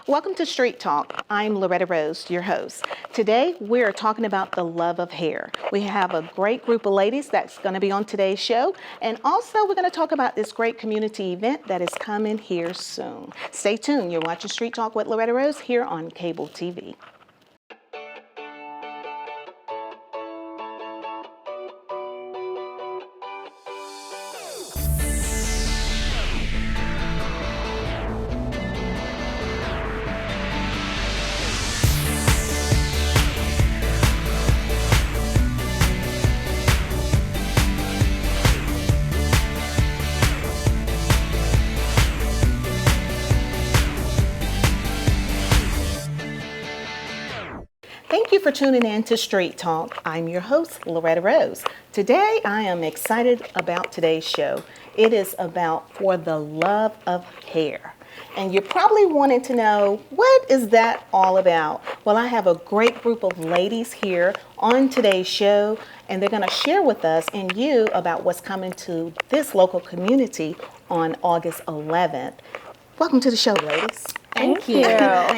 Welcome to Street Talk. I'm Loretta Rose, your host. Today, we're talking about the love of hair. We have a great group of ladies that's going to be on today's show. And also, we're going to talk about this great community event that is coming here soon. Stay tuned. You're watching Street Talk with Loretta Rose here on Cable TV. Thank you for tuning in to Street Talk. I'm your host, Loretta Rose. Today, I am excited about today's show. It is about For the Love of Hair. And you're probably wanting to know, what is that all about? Well, I have a great group of ladies here on today's show, and they're going to share with us and you about what's coming to this local community on August 11th. Welcome to the show, ladies. Thank you.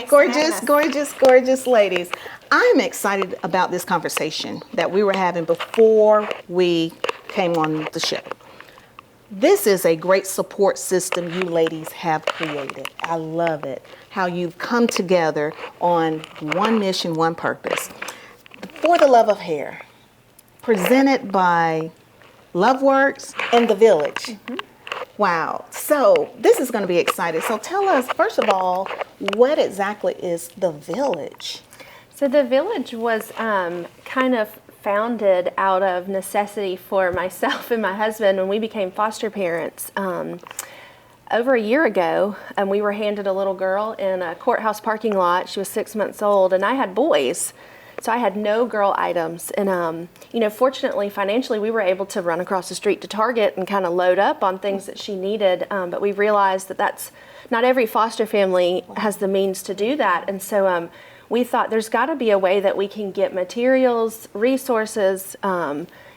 Gorgeous ladies. I'm excited about this conversation that we were having before we came on the show. This is a great support system you ladies have created. I love it. How you've come together on one mission, one purpose. For the Love of Hair, presented by LoveWorks and The Village. Mm-hmm. Wow. So this is going to be exciting. So tell us, first of all, what exactly is The Village? So The Village was kind of founded out of necessity for myself and my husband when we became foster parents. Over a year ago, we were handed a little girl in a courthouse parking lot. She was 6 months old, and I had boys. So I had no girl items. And, fortunately, financially, we were able to run across the street to Target and kind of load up on things that she needed. But we realized that that's not every foster family has the means to do that. And so we thought there's got to be a way that we can get materials, resources,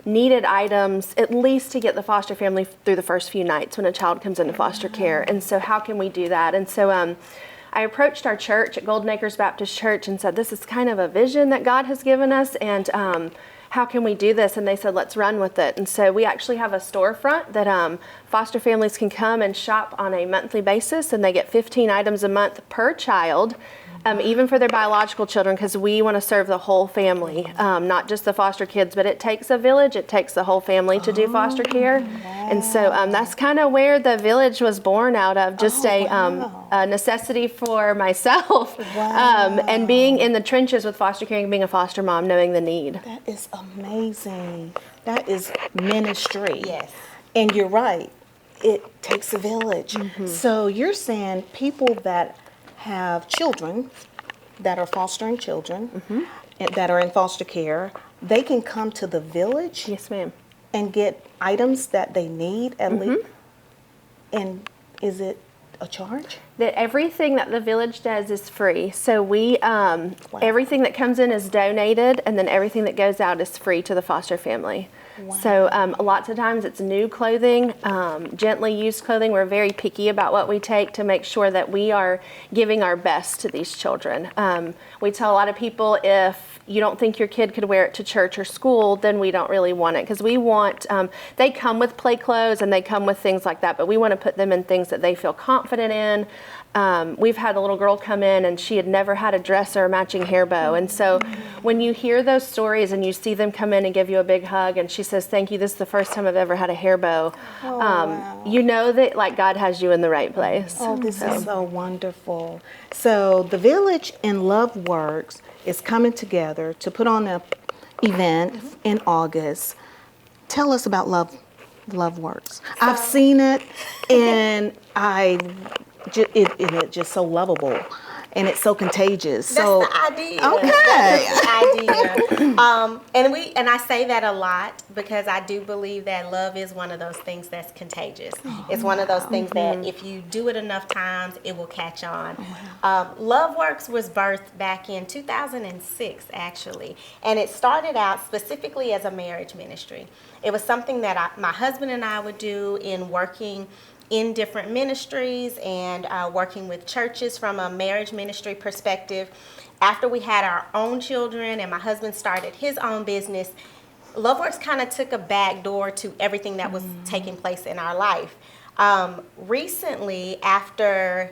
needed items, at least to get the foster family through the first few nights when a child comes into foster care. And so how can we do that? And so I approached our church at Golden Acres Baptist Church and said, this is kind of a vision that God has given us, and how can we do this? And they said, let's run with it. And so we actually have a storefront that foster families can come and shop on a monthly basis, and they get 15 items a month per child. Even for their biological children, because we want to serve the whole family, not just the foster kids, but it takes a village, it takes the whole family to do foster care. Wow. And so that's kind of where The Village was born out of, just a necessity for myself. Wow. And being in the trenches with foster care and being a foster mom, knowing the need. That is amazing. That is ministry. Yes. And you're right, it takes a village. Mm-hmm. So you're saying people that have children that are fostering children, mm-hmm. that are in foster care, they can come to The Village. Yes, ma'am. And get items that they need at mm-hmm. least. And is it a charge? That everything that The Village does is free. So we, everything that comes in is donated, and then everything that goes out is free to the foster family. Wow. So lots of times it's new clothing, gently used clothing. We're very picky about what we take to make sure that we are giving our best to these children. We tell a lot of people, if you don't think your kid could wear it to church or school, then we don't really want it, because we want, they come with play clothes and they come with things like that, but we want to put them in things that they feel confident in. We've had a little girl come in and she had never had a dress or a matching hair bow. And so when you hear those stories and you see them come in and give you a big hug and she says, thank you, this is the first time I've ever had a hair bow. Wow. You know that God has you in the right place. Oh, this is so wonderful. So The Village and LoveWorks is coming together to put on an event mm-hmm. in August. Tell us about LoveWorks. I've seen it, and it's just so lovable, and it's so contagious. That's the idea. Okay. That's the idea. And I say that a lot because I do believe that love is one of those things that's contagious. It's one of those things that if you do it enough times, it will catch on. LoveWorks was birthed back in 2006, actually, and it started out specifically as a marriage ministry. It was something that my husband and I would do in working in different ministries and working with churches from a marriage ministry perspective. After we had our own children and my husband started his own business, LoveWorks kind of took a back door to everything that was taking place in our life. Recently, after,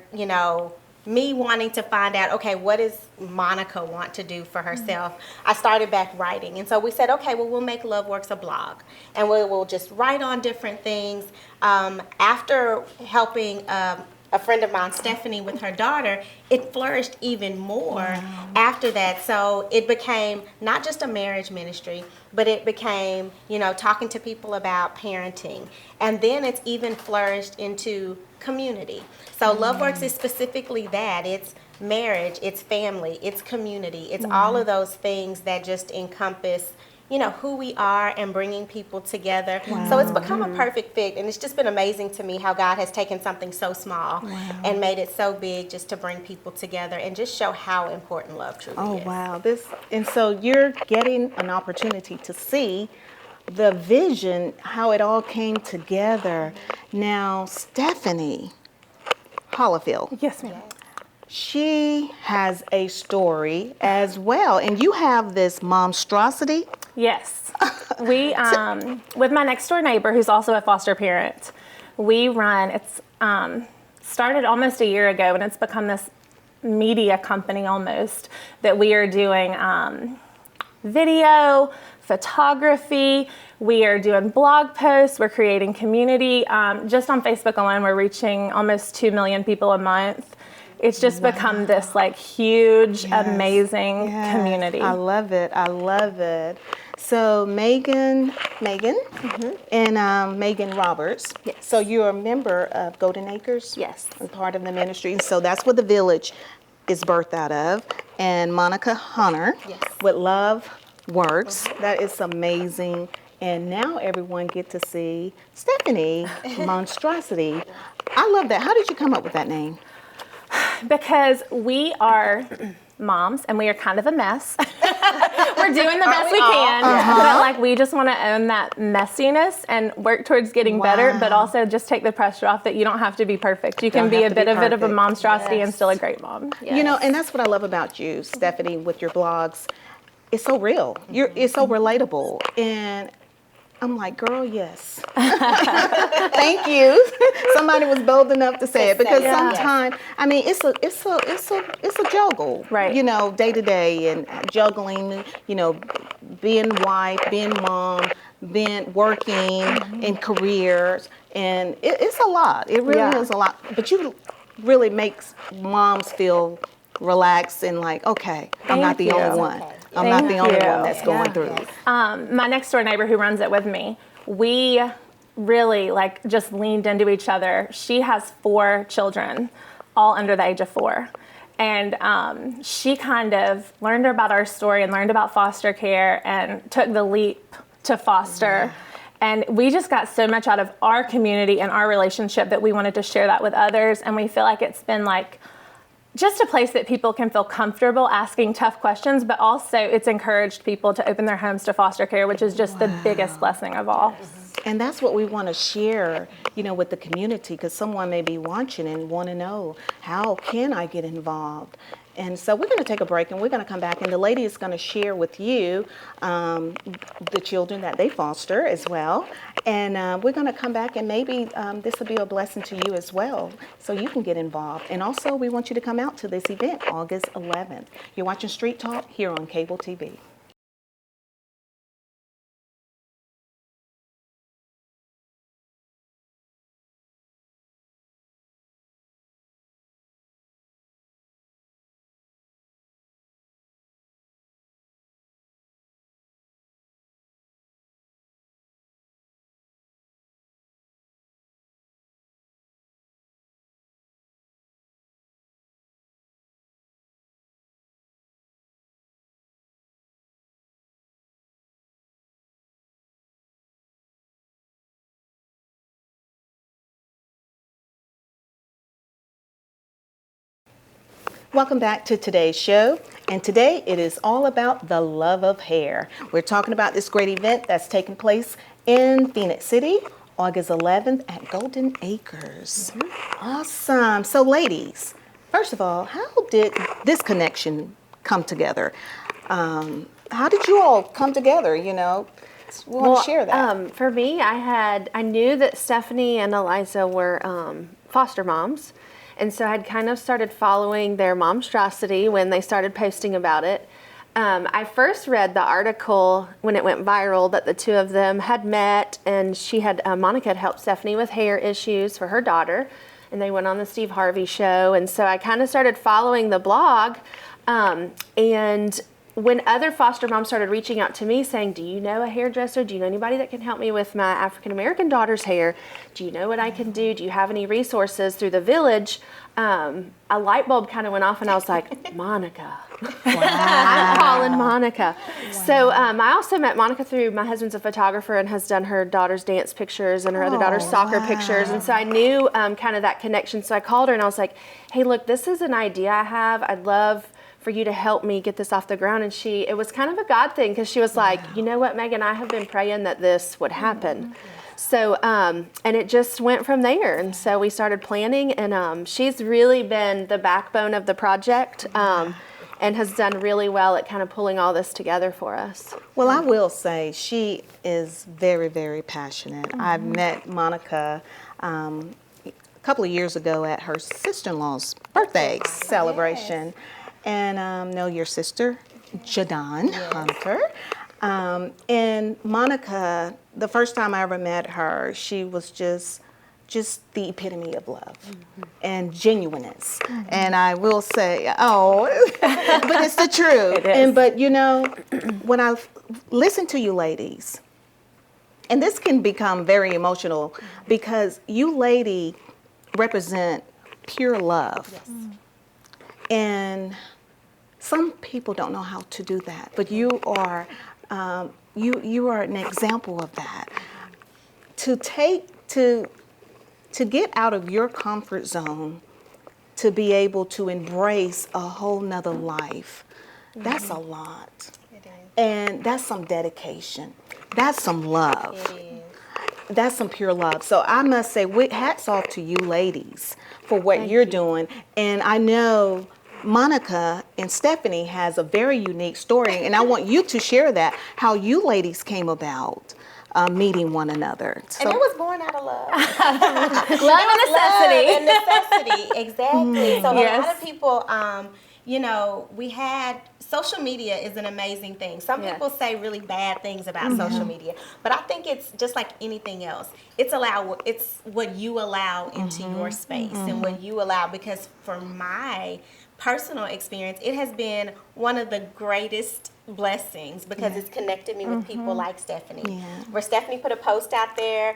me wanting to find out, okay, what does Monica want to do for herself? I started back writing. And so we said, okay, well, we'll make LoveWorks a blog. And we'll just write on different things. After helping a friend of mine, Stephanie, with her daughter, it flourished even more after that. So it became not just a marriage ministry, but it became, talking to people about parenting. And then it's even flourished into community. So LoveWorks is specifically that. It's marriage, it's family, it's community. It's all of those things that just encompass who we are and bringing people together. So it's become a perfect fit, and it's just been amazing to me how God has taken something so small and made it so big just to bring people together and just show how important love truly is. Wow. And so you're getting an opportunity to see the vision, how it all came together. Now, Stephanie Hollifield. Yes, ma'am. She has a story as well, and you have this monstrosity. Yes. We, with my next door neighbor, who's also a foster parent, it's started almost a year ago, and it's become this media company almost that we are doing video, photography, we are doing blog posts, we're creating community. Just on Facebook alone, we're reaching almost 2 million people a month. It's just become this huge, amazing community. I love it. I love it. So Megan, and Megan Roberts. Yes. So you're a member of Golden Acres? Yes. And part of the ministry. So that's what the village is birthed out of. And Monica Hunter with Love Works. That is amazing. And now everyone get to see Stephanie Monstrosity. I love that. How did you come up with that name? Because we are moms and we are kind of a mess. We're doing the best we can, but we just want to own that messiness and work towards getting better, but also just take the pressure off that you don't have to be perfect. You can be a bit of a monstrosity and still a great mom. Yes. And that's what I love about you, Stephanie, with your blogs. It's so real. It's so relatable. And I'm like, girl, yes. Thank you. Somebody was bold enough to say it, because sometimes, it's a juggle, right? Day to day, and juggling, being wife, being mom, being working in careers, and it's a lot. It really is a lot. But you really makes moms feel relaxed and like, okay, I'm not the only one. I'm not the only one that's going through. My next door neighbor who runs it with me, we really just leaned into each other. She has 4 children, all under the age of 4. And she kind of learned about our story and learned about foster care and took the leap to foster. And we just got so much out of our community and our relationship that we wanted to share that with others. And we feel like it's been just a place that people can feel comfortable asking tough questions, but also it's encouraged people to open their homes to foster care, which is just the biggest blessing of all. And that's what we want to share, with the community, because someone may be watching and want to know, how can I get involved? And so we're going to take a break, and we're going to come back, and the lady is going to share with you the children that they foster as well. And we're going to come back, and maybe this will be a blessing to you as well, so you can get involved. And also, we want you to come out to this event, August 11th. You're watching Street Talk here on Cable TV. Welcome back to today's show, and today it is all about the love of hair. We're talking about this great event that's taking place in Phoenix City August 11th at Golden Acres. Awesome. So, ladies, first of all, how did this connection come together? How did you all come together? You know, we want to share that. For me, I knew that Stephanie and Eliza were foster moms, and so I had kind of started following their momstrosity when they started posting about it. I first read the article when it went viral that the two of them had met, and Monica had helped Stephanie with hair issues for her daughter, and they went on the Steve Harvey show, and so I kind of started following the blog, and when other foster moms started reaching out to me saying, do you know a hairdresser? Do you know anybody that can help me with my African-American daughter's hair? Do you know what I can do? Do you have any resources through the village? A light bulb kind of went off and I was like, Monica. I'm calling Monica. Wow. So I also met Monica through my husband's a photographer and has done her daughter's dance pictures and her other daughter's soccer pictures. And so I knew kind of that connection. So I called her and I was like, hey, look, this is an idea I have. I'd love for you to help me get this off the ground. And it was kind of a God thing because she was like, you know what, Megan, I have been praying that this would happen. So, and it just went from there. And so we started planning and she's really been the backbone of the project and has done really well at kind of pulling all this together for us. Well, I will say she is very, very passionate. I've met Monica a couple of years ago at her sister-in-law's birthday celebration. And know your sister, Jadon Hunter. And Monica, the first time I ever met her, she was just the epitome of love and genuineness. And I will say, but it's the truth. But you know, when I listen to you ladies, and this can become very emotional because you lady represent pure love. Yes. And some people don't know how to do that, but you are you are an example of that. To get out of your comfort zone, to be able to embrace a whole nother life, that's a lot. It is. And that's some dedication. That's some love. It is. That's some pure love. So I must say, hats off to you ladies for what you're doing. And I know Monica and Stephanie has a very unique story, and I want you to share that, how you ladies came about meeting one another. So, And it was born out of love. Love and necessity. Love and necessity, exactly. So a lot of people, you know, we had, social media is an amazing thing. Some people say really bad things about social media, but I think it's just like anything else. It's what you allow into your space and what you allow, because for my personal experience, it has been one of the greatest blessings because it's connected me with people like Stephanie. Where Stephanie put a post out there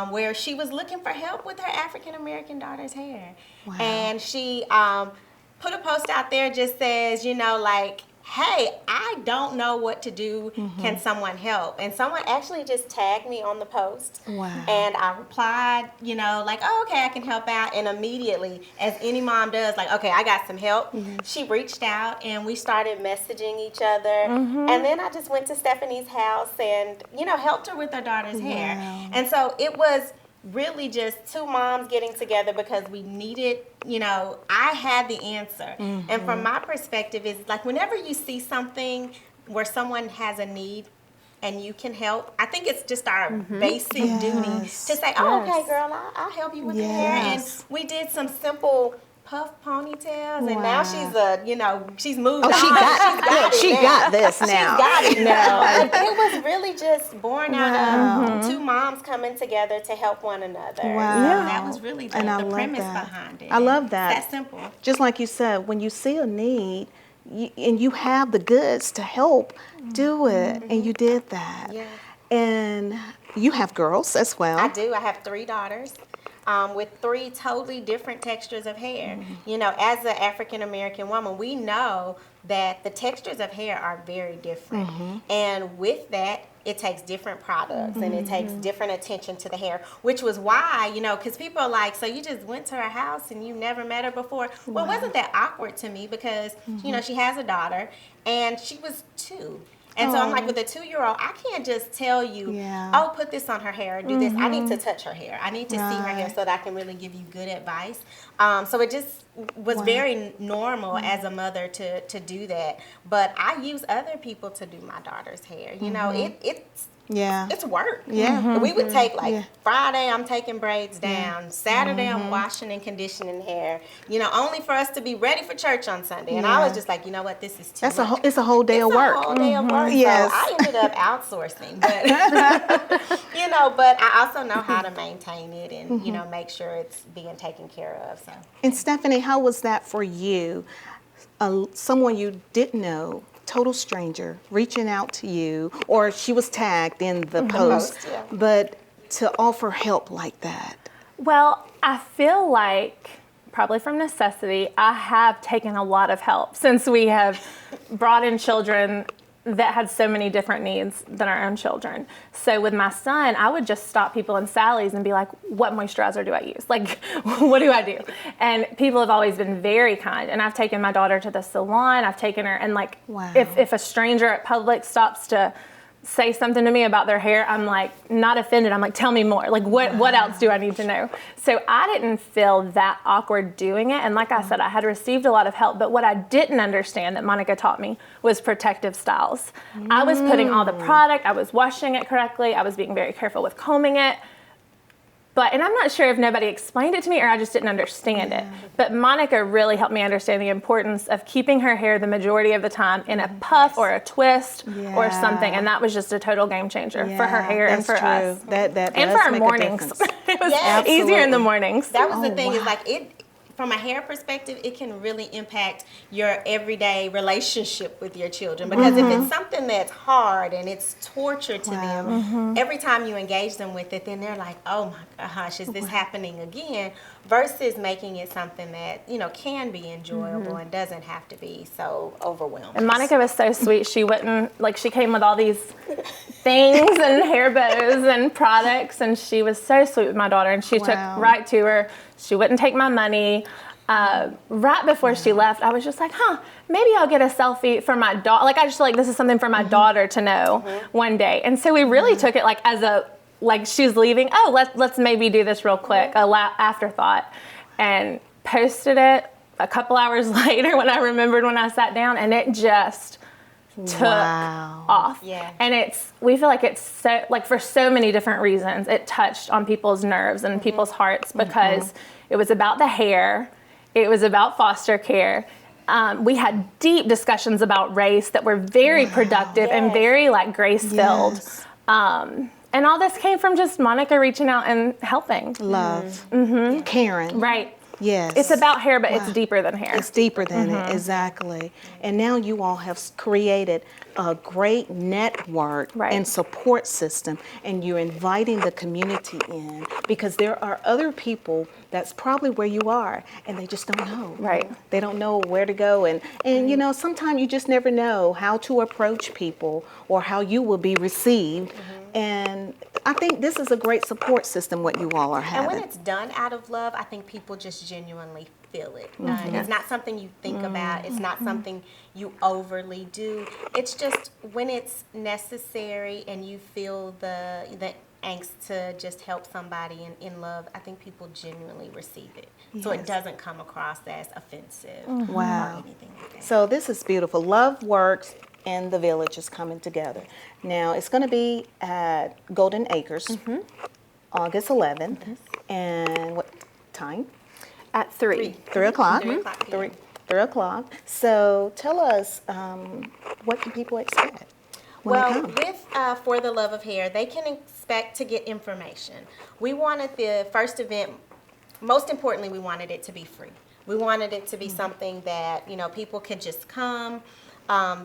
where she was looking for help with her African American daughter's hair. Wow. And she put a post out there, just says, you know, like, hey, I don't know what to do. Can someone help? And someone actually just tagged me on the post. Wow. And I replied, you know, like, oh, okay, I can help out. And immediately, as any mom does, like, okay, I got some help. She reached out and we started messaging each other. And then I just went to Stephanie's house and, you know, helped her with her daughter's hair. And so it was really just two moms getting together because we needed, you know, I had the answer. And from my perspective, is like whenever you see something where someone has a need and you can help, I think it's just our basic duty to say, oh, okay, girl, I'll help you with the hair. And we did some simple puff ponytails, and now she's she's moved on. She got this now. She's got it now. It was really just born out of two moms coming together to help one another. Wow. So that was really the premise behind it. I love that. It's that simple. Just like you said, when you see a need and you have the goods to help, do it. And you did that. Yeah. And you have girls as well. I do. I have 3 daughters. With 3 totally different textures of hair. You know, as an African American woman, we know that the textures of hair are very different. And with that, it takes different products and it takes different attention to the hair, which was why, you know, because people are like, so you just went to her house and you never met her before? Well, it wasn't that awkward to me because, you know, she has a daughter and she was 2. And so I'm like, with a 2-year-old, I can't just tell you, Yeah. oh, put this on her hair or do this. I need to touch her hair. I need to see her hair Right. so that I can really give you good advice. So it just was very normal as a mother to do that. But I use other people to do my daughter's hair. You know, it's work. Yeah. We would take like Yeah. Friday I'm taking braids down, Saturday I'm washing and conditioning hair, you know, only for us to be ready for church on Sunday. And I Yeah. was just like, you know what, this is too That's much. it's a whole day of It's work. a whole day of work. Yes. So I ended up outsourcing, but you know, but I also know how to maintain it and you know make sure it's being taken care of. So And Stephanie, how was that for you? Someone you didn't know, total stranger, reaching out to you, or she was tagged in the post, post, yeah. but to offer help like that. Well, I feel like probably from necessity, I have taken a lot of help since we have brought in children that had so many different needs than our own children. So with my son, I would just stop people in Sally's and be like, what moisturizer do I use? Like, what do I do? And people have always been very kind. And I've taken my daughter to the salon. I've taken her, and like, Wow. if a stranger at Publix stops to say something to me about their hair, I'm like not offended. I'm like, tell me more. Like what else do I need to know? So I didn't feel that awkward doing it. And like I said, I had received a lot of help, but what I didn't understand that Monica taught me was protective styles. I was putting all the product, I was washing it correctly, I was being very careful with combing it. And I'm not sure if nobody explained it to me or I just didn't understand it. But Monica really helped me understand the importance of keeping her hair the majority of the time in a puff or a twist or Yeah. something. And that was just a total game changer for her hair and that's for true. us. That And does for our make a mornings. difference. It was Yeah, easier in the absolutely. mornings. that was the Oh, thing is wow. like it. From a hair perspective, it can really impact your everyday relationship with your children because if it's something that's hard and it's torture to them, every time you engage them with it, then they're like, oh my gosh, is this happening again? Versus making it something that, you know, can be enjoyable and doesn't have to be so overwhelming. And Monica was so sweet. She wouldn't, like, she came with all these things and hair bows and products, and she was so sweet with my daughter. And she Wow. took right to her. She wouldn't take my money. Right before she left, I was just like, maybe I'll get a selfie for my daughter. Like, I just feel like this is something for my daughter to know one day. And so we really took it like as a, like she's leaving, let's maybe do this real quick, afterthought. And posted it a couple hours later when I remembered when I sat down, and it just took Wow. off. Yeah. And we feel like it's so, like for so many different reasons, it touched on people's nerves and people's hearts because it was about the hair, it was about foster care. We had deep discussions about race that were very productive and Yes. very like grace-filled. Yes. And all this came from just Monica reaching out and helping. Love. Caring. Right. Yes. It's about hair, but Wow. it's deeper than hair. It's deeper than it, exactly. And now you all have created a great network Right. and support system, and you're inviting the community in because there are other people that's probably where you are, and they just don't know. Right. They don't know where to go, and you know, sometimes you just never know how to approach people or how you will be received. And I think this is a great support system what you all are And having. when it's done out of love, I think people just genuinely feel it. It's not something you think about. It's not something you overly do. It's just when it's necessary and you feel the angst to just help somebody in love, I think people genuinely receive it. So it Yes. doesn't come across as offensive Wow. or anything like that. So this is beautiful. Love Works and the Village is coming together. Now it's going to be at Golden Acres, August 11th. And what time? At 3. 3 o'clock. 3 o'clock p.m. 3 o'clock. So tell us, what can people expect when they Well, come? with For the Love of Hair, they can expect to get information. We wanted the first event, most importantly, we wanted it to be free. We wanted it to be something that, you know, people could just come.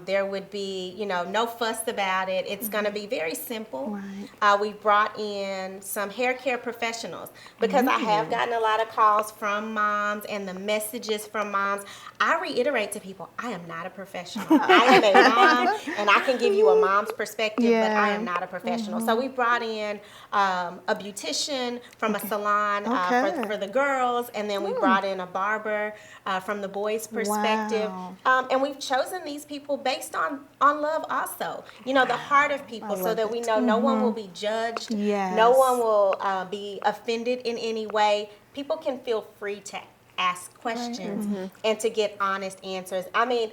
There would be, you know, no fuss about it. It's going to be very simple. Right. We brought in some hair care professionals because I have gotten a lot of calls from moms and the messages from moms. I reiterate to people, I am not a professional. I am a mom and I can give you a mom's perspective, but I am not a professional. So we brought in a beautician from a salon Okay. for the girls, and then we brought in a barber from the boys' perspective. Wow. And we've chosen these people people based on love also. You know, the heart of people, so love that we it. know no one will be judged. Yes. No one will be offended in any way. People can feel free to ask questions and to get honest answers. I mean,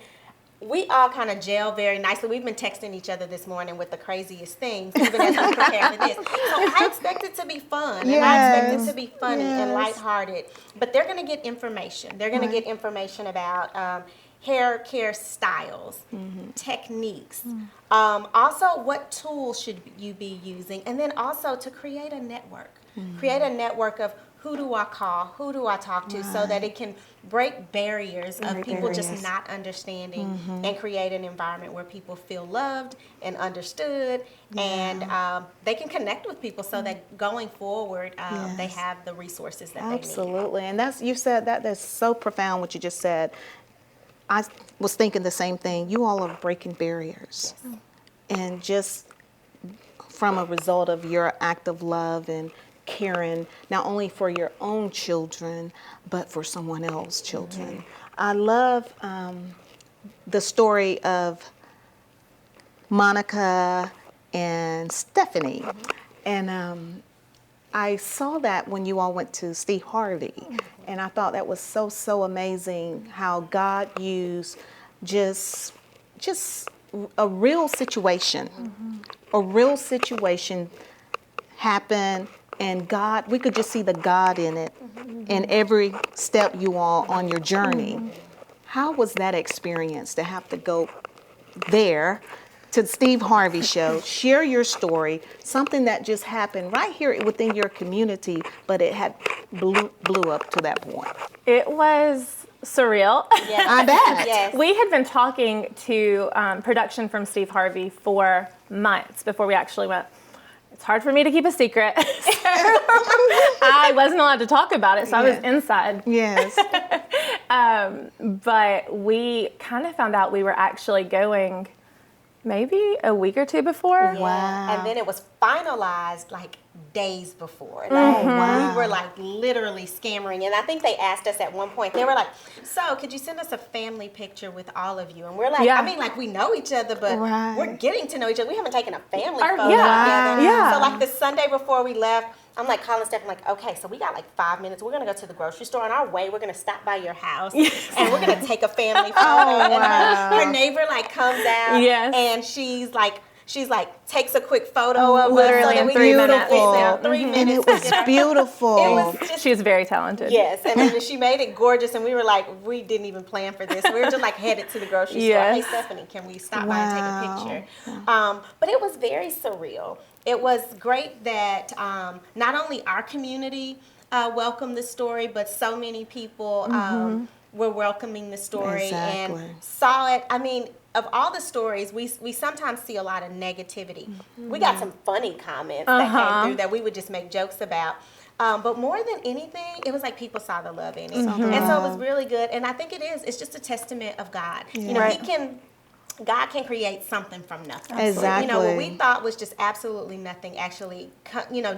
we all kind of gel very nicely. We've been texting each other this morning with the craziest things, even as we prepare for this. So I expect it to be fun, and I expect it to be funny and lighthearted. But they're going to get information. They're going to get information about hair care styles, techniques. Also, what tools should you be using? And then also to create a network. Create a network of who do I call, who do I talk to, so that it can break barriers of people just not understanding and create an environment where people feel loved and understood, and they can connect with people so that going forward they have the resources that they need. Absolutely. And you said that's so profound what you just said. I was thinking the same thing. You all are breaking barriers. Yes. And just from a result of your act of love and caring, not only for your own children, but for someone else's children. I love the story of Monica and Stephanie. And I saw that when you all went to Steve Harvey. And I thought that was so amazing how God used just a real situation. A real situation happened, and God, we could just see the God in it in every step you all on your journey. How was that experience to have to go there to the Steve Harvey show, share your story, something that just happened right here within your community, but it had blew up to that point? It was surreal. Yes. I bet. Yes. We had been talking to production from Steve Harvey for months before we actually went. It's hard for me to keep a secret. I wasn't allowed to talk about it, so I was inside. Yes. But we kind of found out we were actually going maybe a week or two before. Wow. And then it was finalized like days before. wow. We were like literally scammering. And I think they asked us at one point, they were like, so could you send us a family picture with all of you? And we're like, Yeah. I mean, like we know each other, but Right. we're getting to know each other. We haven't taken a family Our- photo yeah. together. Yeah. So like the Sunday before we left, I'm like calling Steph, I'm like, okay, so we got like 5 minutes. We're gonna go to the grocery store. On our way, we're gonna stop by your house and we're gonna take a family photo. And her neighbor like comes out Yes. and she's like takes a quick photo of us literally so that in we 3 can minutes. Beautiful. Yeah, 3 minutes. And it was beautiful. It was just She was very talented. yes, and then she made it gorgeous, and we were like, we didn't even plan for this. We were just like headed to the grocery store. Yes. Hey, Stephanie, can we stop by and take a Wow. picture? But it was very surreal. It was great that not only our community welcomed the story, but so many people were welcoming the story Exactly. and saw it. I mean, of all the stories, we sometimes see a lot of negativity. We got some funny comments that came through that we would just make jokes about. But more than anything, it was like people saw the love in it. And so it was really good. And I think it's just a testament of God. You know, Right. God can create something from nothing. Exactly. You know, what we thought was just absolutely nothing actually,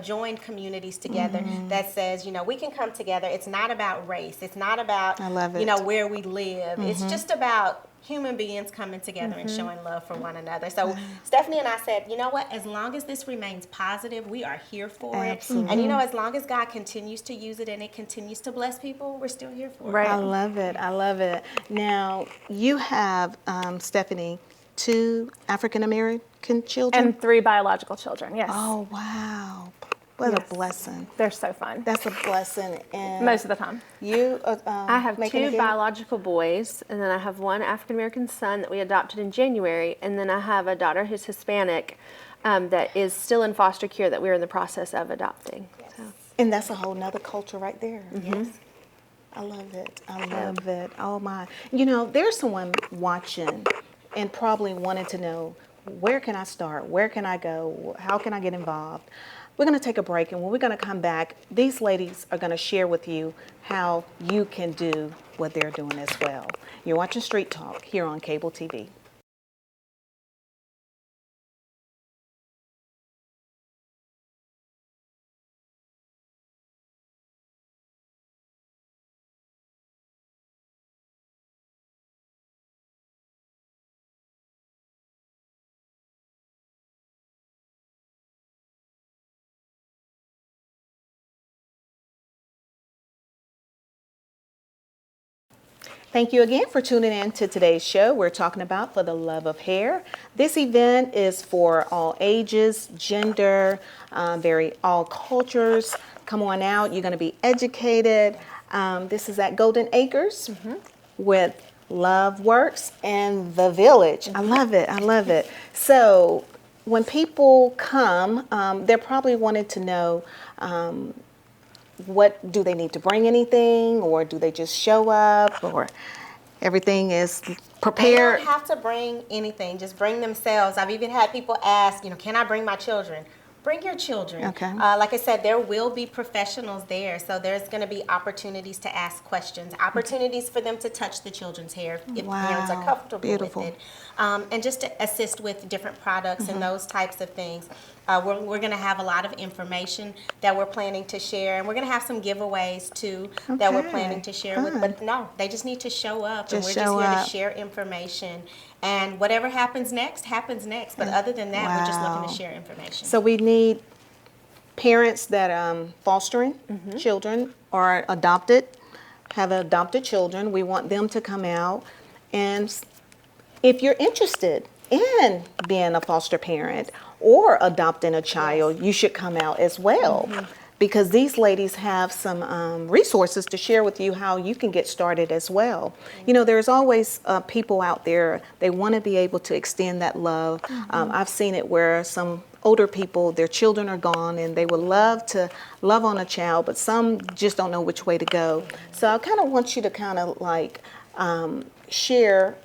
joined communities together that says, we can come together. It's not about race. It's not about, I love it. where we live. It's just about human beings coming together and showing love for one another. So Stephanie and I said, you know what, as long as this remains positive, we are here for Absolutely. it. And as long as God continues to use it and it continues to bless people, we're still here for Right. it. I love it. I love it. Now, you have, Stephanie, 2 African American children? And 3 biological children, yes. Oh, wow. What Yes. a blessing. They're so fun. That's a blessing. And Most of the time. you, I have making it 2 here? biological boys, and then I have 1 African American son that we adopted in January, and then I have a daughter who's Hispanic that is still in foster care that we're in the process of adopting. So. And that's a whole nother culture right there. Yes. I love it. I love it. Oh my. There's someone watching and probably wanting to know, where can I start? Where can I go? How can I get involved? We're going to take a break, and when we're going to come back, these ladies are going to share with you how you can do what they're doing as well. You're watching Street Talk here on Cable TV. Thank you again for tuning in to today's show. We're talking about For the Love of Hair. This event is for all ages, gender, all cultures. Come on out. You're going to be educated. This is at Golden Acres with Love Works and The Village. I love it. I love it. So when people come, they're probably wanting to know what do they need to bring anything, or do they just show up, or everything is They prepared? don't have to bring anything. Just bring themselves. I've even had people ask, can I bring my children? Bring your children. Okay. Like I said, there will be professionals there, so there's going to be opportunities to ask questions, opportunities for them to touch the children's hair if parents are Wow. comfortable Beautiful. with it, and just to assist with different products and those types of things. We're going to have a lot of information that we're planning to share, and we're going to have some giveaways too that we're Okay. planning to share with. But no, they just need to show up, and Just we're just show here up. to share information. And whatever happens next, happens next. But other than that, we're just looking Wow. to share information. So we need parents that fostering children or adopted, have adopted children. We want them to come out. And if you're interested in being a foster parent or adopting a child, you should come out as well. Because these ladies have some resources to share with you how you can get started as well. You know, there's always people out there, they want to be able to extend that love. I've seen it where some older people, their children are gone and they would love to love on a child, but some just don't know which way to go. So I kind of want you to kind of like share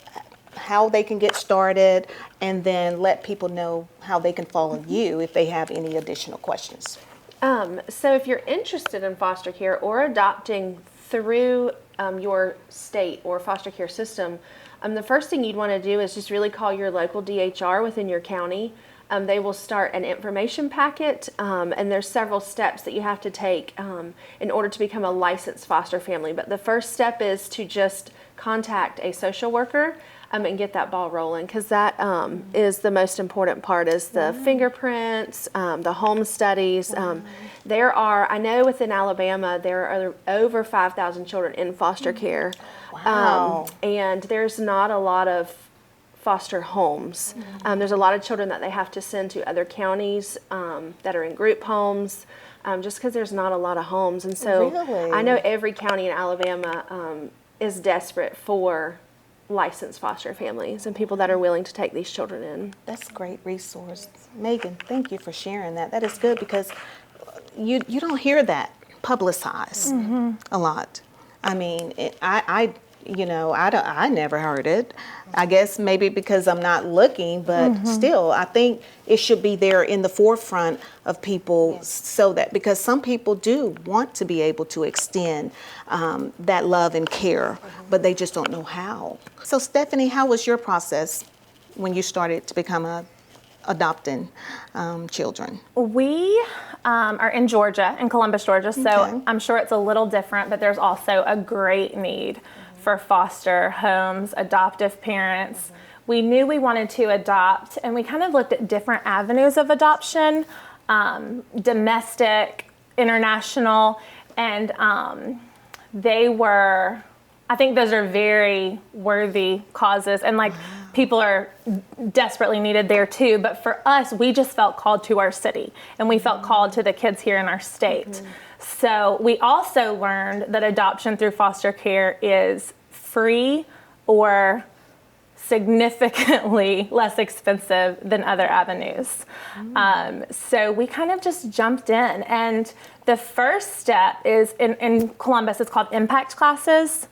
how they can get started, and then let people know how they can follow you if they have any additional questions. So if you're interested in foster care or adopting through your state or foster care system, the first thing you'd want to do is just really call your local DHR within your county. They will start an information packet, and there's several steps that you have to take in order to become a licensed foster family. But the first step is to just contact a social worker and get that ball rolling, because that is the most important part, is the fingerprints, the home studies. There are, I know within Alabama, there are over 5,000 children in foster care. Wow. And there's not a lot of foster homes. There's a lot of children that they have to send to other counties that are in group homes, just because there's not a lot of homes. And so Really? I know every county in Alabama is desperate for licensed foster families and people that are willing to take these children in. That's a great resource. Megan, thank you for sharing that. That is good, because you don't hear that publicized a lot. I mean, I never heard it. I guess maybe because I'm not looking, but still, I think it should be there in the forefront of people, so that, because some people do want to be able to extend that love and care, but they just don't know how. So Stephanie, how was your process when you started to become adopting children? We are in Georgia, in Columbus, Georgia, so Okay. I'm sure it's a little different, but there's also a great need for foster homes, adoptive parents. We knew we wanted to adopt, and we kind of looked at different avenues of adoption, domestic, international, and I think those are very worthy causes, and people are desperately needed there too. But for us, we just felt called to our city, and we felt called to the kids here in our state. So we also learned that adoption through foster care is free or significantly less expensive than other avenues. So we kind of just jumped in. And the first step is in Columbus, it's called Impact Classes.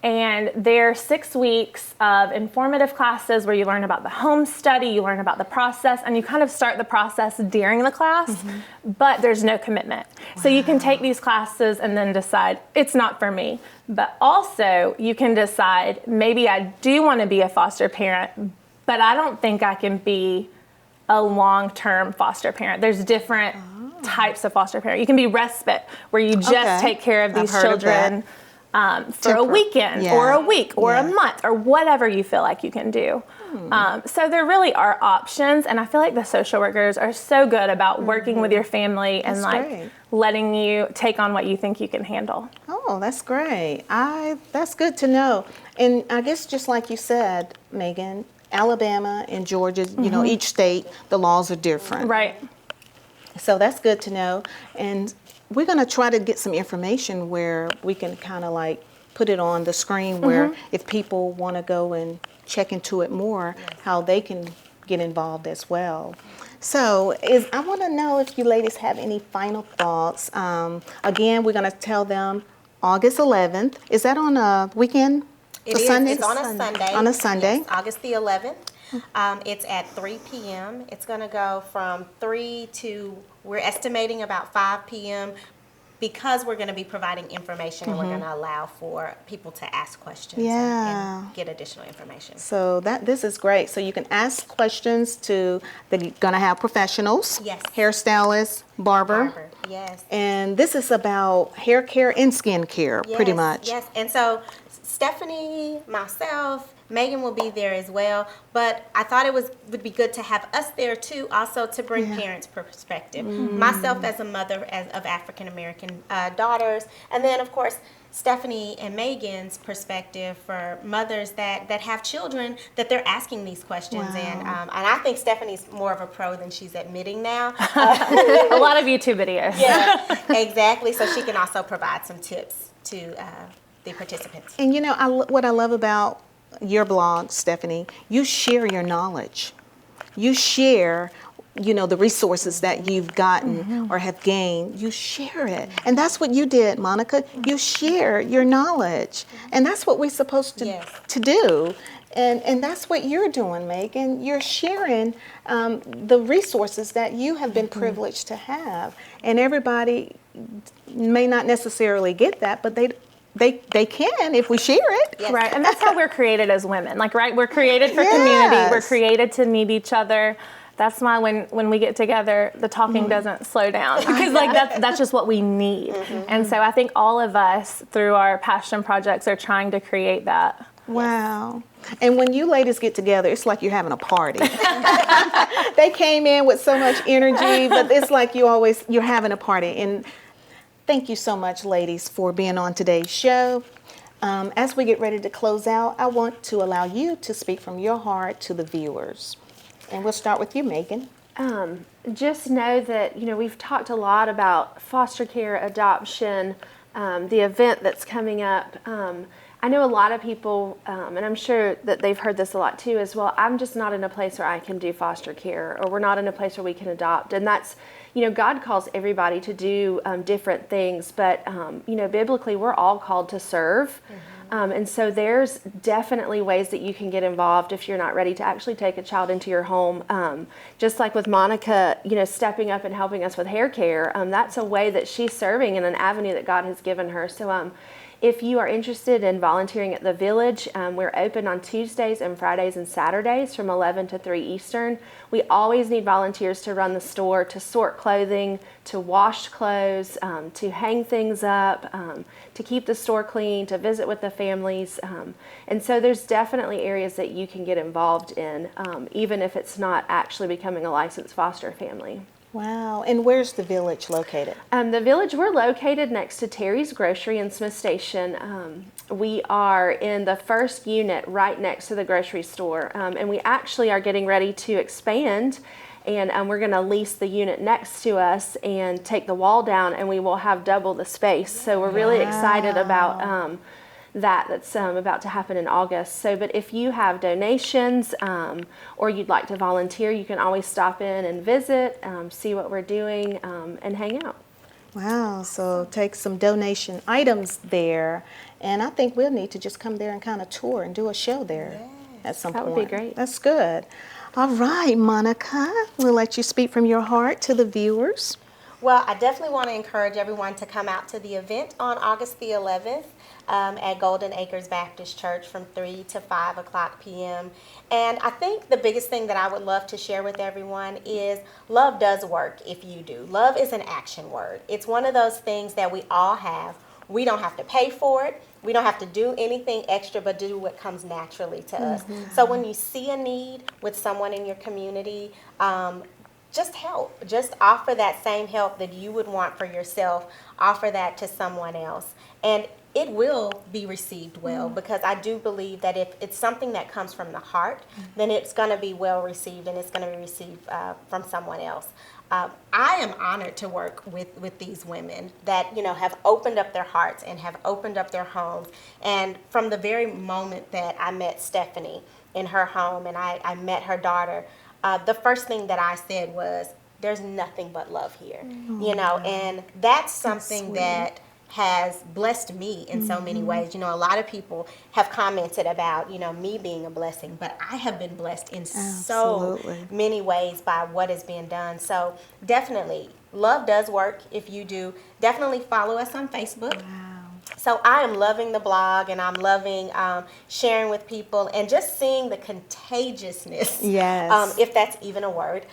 And they're 6 weeks of informative classes where you learn about the home study, you learn about the process, and you kind of start the process during the class, but there's no commitment. So you can take these classes and then decide, it's not for me. But also you can decide, maybe I do want to be a foster parent, but I don't think I can be a long-term foster parent. There's different types of foster parent. You can be respite, where you just Okay. take care of I've these heard of that. children for a weekend Yeah. or a week or a Yeah. month or whatever you feel like you can do. So there really are options, and I feel like the social workers are so good about working with your family and That's like great. letting you take on what you think you can handle. Oh, that's great. That's good to know. And I guess just like you said, Megan, Alabama and Georgia, you know, each state, the laws are different. Right. So that's good to know. And we're going to try to get some information where we can kind of like put it on the screen where if people want to go and check into it more, how they can get involved as well. So I want to know if you ladies have any final thoughts. Again, we're going to tell them August 11th. Is that on a weekend? It is. Sunday? It's on a Sunday. On a Sunday. Yes, August the 11th. It's at 3 p.m. It's going to go from 3 to, we're estimating about 5 p.m. because we're going to be providing information and we're going to allow for people to ask questions and get additional information. So this is great. So you can ask questions to, they're going to have professionals, Yes. hairstylists, barber. Yes. And this is about hair care and skin care, pretty Yes, much. Yes, and so Stephanie, myself, Megan will be there as well, but I thought it would be good to have us there too, also to bring parents' perspective. Myself as a mother of African American daughters, and then of course Stephanie and Megan's perspective for mothers that have children that they're asking these questions, and I think Stephanie's more of a pro than she's admitting now. A lot of YouTube videos. Yeah, exactly. So she can also provide some tips to the participants. And you know, what I love about your blog, Stephanie, you share your knowledge. You share, you know, the resources that you've gotten or have gained. You share it. And that's what you did, Monica. You share your knowledge. And that's what we're supposed to do. And that's what you're doing, Megan. You're sharing the resources that you have been privileged to have. And everybody may not necessarily get that, but they can if we share it. Yes. Right, and that's how we're created as women. Like, right, we're created for community. We're created to meet each other. That's why when we get together, the talking doesn't slow down because like that's just what we need. And so I think all of us through our passion projects are trying to create that. Wow. And when you ladies get together, it's like you're having a party. They came in with so much energy, but it's like you're having a party. And thank you so much, ladies, for being on today's show. As we get ready to close out, I want to allow you to speak from your heart to the viewers. And we'll start with you, Megan. Just know that, you know, we've talked a lot about foster care, adoption, the event that's coming up. I know a lot of people, and I'm sure that they've heard this a lot too as well, I'm just not in a place where I can do foster care, or we're not in a place where we can adopt. And that's, you know, God calls everybody to do different things, but, you know, biblically we're all called to serve. And so there's definitely ways that you can get involved if you're not ready to actually take a child into your home. Just like with Monica, you know, stepping up and helping us with hair care, that's a way that she's serving in an avenue that God has given her. So if you are interested in volunteering at the Village, we're open on Tuesdays and Fridays and Saturdays from 11 to 3 Eastern. We always need volunteers to run the store, to sort clothing, to wash clothes, to hang things up, to keep the store clean, to visit with the families. And so there's definitely areas that you can get involved in, even if it's not actually becoming a licensed foster family. Wow. And where's the Village located? The Village, we're located next to Terry's Grocery in Smith Station. We are in the first unit right next to the grocery store. And we actually are getting ready to expand. And we're going to lease the unit next to us and take the wall down, and we will have double the space. So we're really excited about that's about to happen in August. So, but if you have donations or you'd like to volunteer, you can always stop in and visit, see what we're doing, and hang out. Wow, so take some donation items there, and I think we'll need to just come there and kind of tour and do a show there at some point. That would be great. That's good. All right, Monica, we'll let you speak from your heart to the viewers. Well, I definitely want to encourage everyone to come out to the event on August the 11th at Golden Acres Baptist Church from 3 to 5 o'clock p.m. And I think the biggest thing that I would love to share with everyone is love does work if you do. Love is an action word. It's one of those things that we all have. We don't have to pay for it. We don't have to do anything extra, but do what comes naturally to us. So when you see a need with someone in your community, just help. Just offer that same help that you would want for yourself. Offer that to someone else. And it will be received well, because I do believe that if it's something that comes from the heart, then it's going to be well received, and it's going to be received from someone else. I am honored to work with these women that, you know, have opened up their hearts and have opened up their homes. And from the very moment that I met Stephanie in her home and I met her daughter, the first thing that I said was, there's nothing but love here, you know, and that's something that has blessed me in so many ways. You know, a lot of people have commented about, you know, me being a blessing, but I have been blessed in so many ways by what is being done. So definitely, love does work. If you do, definitely follow us on Facebook. So I am loving the blog, and I'm loving sharing with people and just seeing the contagiousness, if that's even a word,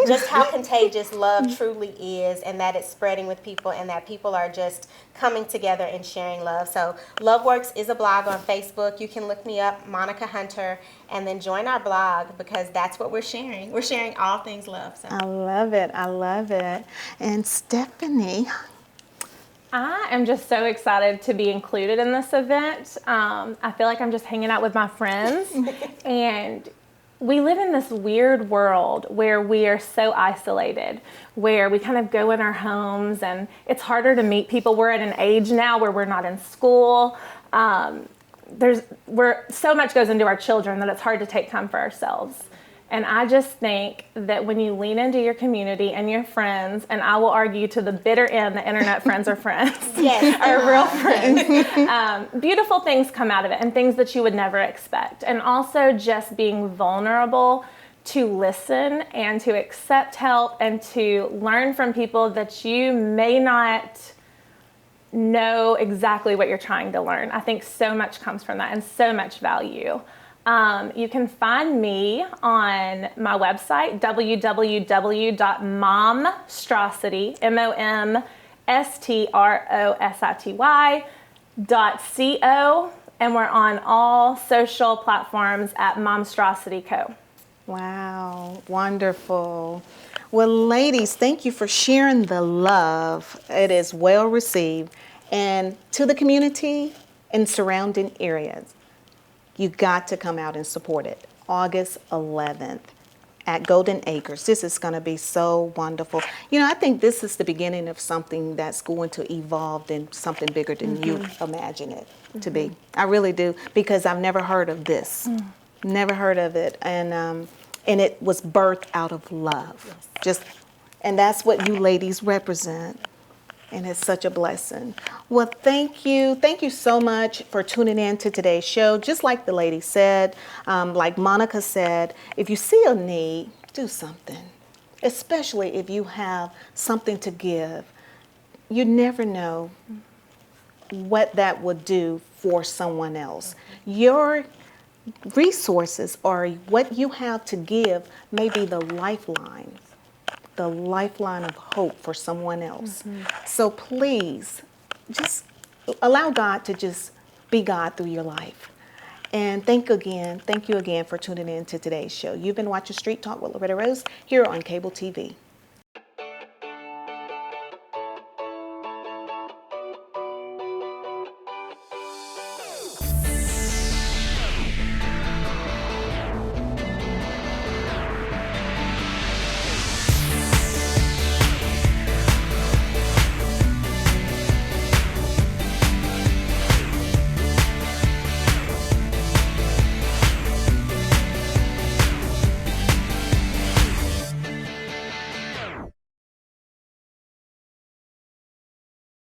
just how contagious love truly is, and that it's spreading with people, and that people are just coming together and sharing love. So LoveWorks is a blog on Facebook. You can look me up, Monica Hunter, and then join our blog, because that's what we're sharing. We're sharing all things love. So. I love it. I love it. And Stephanie, I am just so excited to be included in this event. I feel like I'm just hanging out with my friends. And we live in this weird world where we are so isolated, where we kind of go in our homes and it's harder to meet people. We're at an age now where we're not in school. So much goes into our children that it's hard to take time for ourselves. And I just think that when you lean into your community and your friends, and I will argue to the bitter end, the internet friends are friends, are real friends, beautiful things come out of it, and things that you would never expect. And also just being vulnerable to listen and to accept help and to learn from people that you may not know exactly what you're trying to learn. I think so much comes from that, and so much value. You can find me on my website, www.momstrosity, momstrosity.co, and we're on all social platforms at Momstrosity Co. Wow, wonderful. Well, ladies, thank you for sharing the love. It is well received. And to the community and surrounding areas, you got to come out and support it. August 11th at Golden Acres. This is going to be so wonderful. You know, I think this is the beginning of something that's going to evolve in something bigger than you imagine it to be. I really do, because I've never heard of this. Never heard of it. And it was birthed out of love. And that's what you ladies represent. And it's such a blessing. Well, thank you. Thank you so much for tuning in to today's show. Just like the lady said, like Monica said, if you see a need, do something, especially if you have something to give. You never know what that would do for someone else. Your resources or what you have to give may be the lifeline of hope for someone else. So please, just allow God to just be God through your life. And thank you again for tuning in to today's show. You've been watching Street Talk with Loretta Rose here on Cable TV.